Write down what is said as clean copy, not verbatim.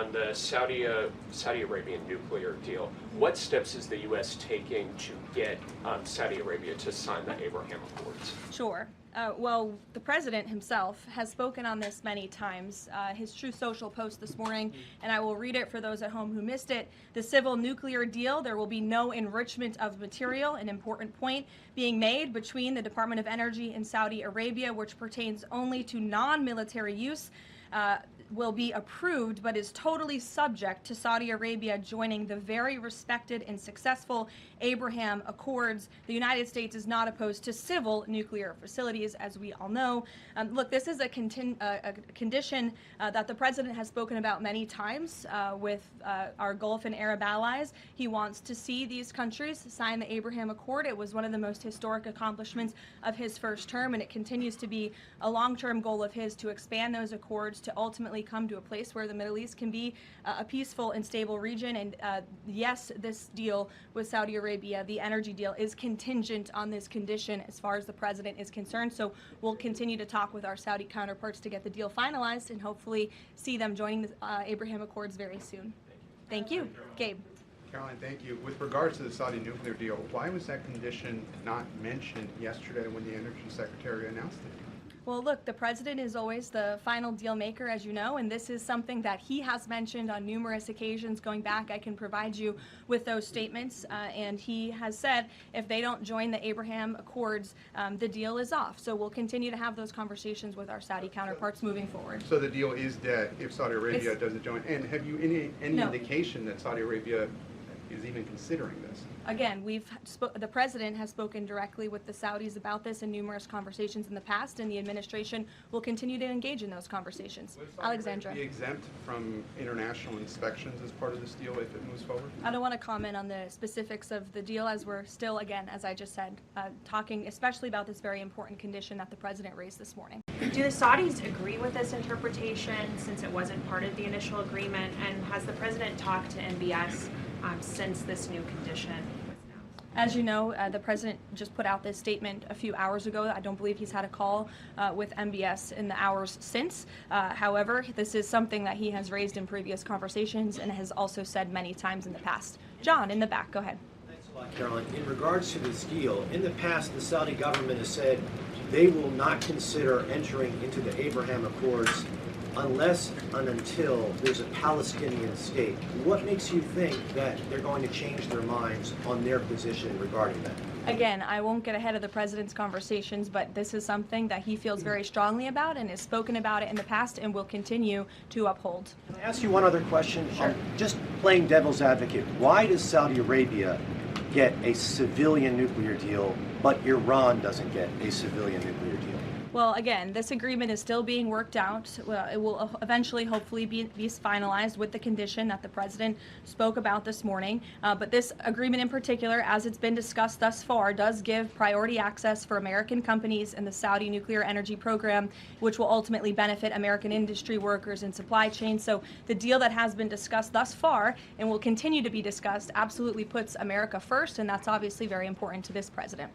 on the Saudi Arabian nuclear deal. What steps is the U.S. taking to get Saudi Arabia to sign the Abraham Accords? Sure. Well, the president himself has spoken on this many times. His Truth Social post this morning, and I will read it for those at home who missed it. The civil nuclear deal, there will be no enrichment of material, an important point being made between the Department of Energy and Saudi Arabia, which pertains only to non-military use. Will be approved, but is totally subject to Saudi Arabia joining the very respected and successful Abraham Accords. The United States is not opposed to civil nuclear facilities, as we all know. Look, this is a condition that the president has spoken about many times with our Gulf and Arab allies. He wants to see these countries sign the Abraham Accord. It was one of the most historic accomplishments of his first term, and it continues to be a long-term goal of his to expand those accords to ultimately come to a place where the Middle East can be a peaceful and stable region. And yes, this deal with Saudi Arabia, the energy deal, is contingent on this condition as far as the president is concerned. So we'll continue to talk with our Saudi counterparts to get the deal finalized and hopefully see them joining the Abraham Accords very soon. Thank you. Gabe. Karoline, thank you. With regards to the Saudi nuclear deal, why was that condition not mentioned yesterday when the Energy Secretary announced it? Well, look, the president is always the final deal maker, as you know, and this is something that he has mentioned on numerous occasions going back. I can provide you with those statements, and he has said if they don't join the Abraham Accords, the deal is off. So we'll continue to have those conversations with our Saudi counterparts moving forward. So the deal is dead if Saudi Arabia doesn't join. And have you any indication that Saudi Arabia is even considering this? Again, the president has spoken directly with the Saudis about this in numerous conversations in the past, and the administration will continue to engage in those conversations. Alexandra. Will Saudi Arabia be exempt from international inspections as part of this deal if it moves forward? I don't want to comment on the specifics of the deal as we're still, again, as I just said, talking especially about this very important condition that the president raised this morning. Do the Saudis agree with this interpretation since it wasn't part of the initial agreement? And has the president talked to MBS since this new condition was announced? As you know, the president just put out this statement a few hours ago. I don't believe he's had a call with MBS in the hours since. However, this is something that he has raised in previous conversations and has also said many times in the past. John, in the back, go ahead. Thanks a lot, Caroline. In regards to this deal, in the past, the Saudi government has said they will not consider entering into the Abraham Accords unless and until there's a Palestinian state. What makes you think that they're going to change their minds on their position regarding that? Again, I won't get ahead of the president's conversations, but this is something that he feels very strongly about and has spoken about it in the past and will continue to uphold. Can I ask you one other question? Sure. Just playing devil's advocate, why does Saudi Arabia get a civilian nuclear deal, but Iran doesn't get a civilian nuclear deal? Well, again, this agreement is still being worked out. Well, it will eventually, hopefully, be finalized with the condition that the president spoke about this morning. But this agreement in particular, as it's been discussed thus far, does give priority access for American companies in the Saudi nuclear energy program, which will ultimately benefit American industry workers and supply chains. So the deal that has been discussed thus far and will continue to be discussed absolutely puts America first, and that's obviously very important to this president.